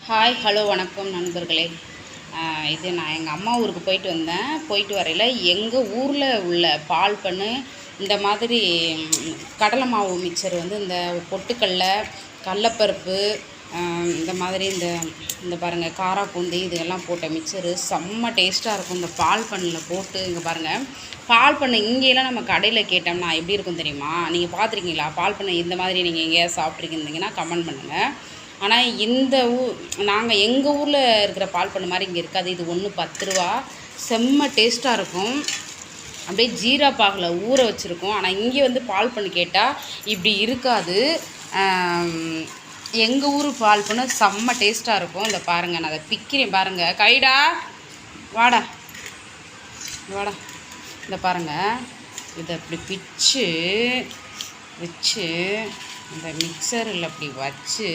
Hi hello வணக்கம் நண்பர்களே. இது நான் எங்கள் அம்மா ஊருக்கு போயிட்டு வந்தேன். போயிட்டு வரையில் எங்கள் ஊரில் உள்ள பால் பண்ணு இந்த மாதிரி கடலை மாவு மிக்சர் வந்து இந்த பொட்டுக்கடலை, கடலப்பருப்பு, இந்த மாதிரி இந்த பாருங்கள் காராப்பூந்தி இதெல்லாம் போட்ட மிக்சரு செம்ம டேஸ்ட்டாக இருக்கும். இந்த பால் பண்ணில் போட்டு இங்கே பாருங்கள், பால் பண்ணை இங்கேயெல்லாம் நம்ம கடையில் கேட்டோம்னா எப்படி இருக்கும் தெரியுமா? நீங்கள் பார்த்துருக்கீங்களா? பால் பண்ணை இந்த மாதிரி நீங்கள் எங்கேயாவது சாப்பிட்ருக்கீங்கன்னா கமெண்ட் பண்ணுங்கள். ஆனால் நாங்கள் எங்கள் ஊரில் இருக்கிற பால் பண்ண மாதிரி இங்கே இருக்காது. இது ஒன்று 10 ரூபா. செம்ம டேஸ்ட்டாக இருக்கும். அப்படியே ஜீரா பாகில் ஊற வச்சுருக்கோம். ஆனால் இங்கே வந்து பால் பண்ணு கேட்டால் இப்படி இருக்காது. எங்கள் ஊர் பால் பண்ணு செம்ம டேஸ்ட்டாக இருக்கும். இந்த பாருங்கள், நான் அதை பிக்கிறேன் பாருங்கள். கைடா வாடா வாடா. இந்த பாருங்கள், இதை அப்படி பிச்சு வச்சு இந்த மிக்சரில் அப்படி வச்சு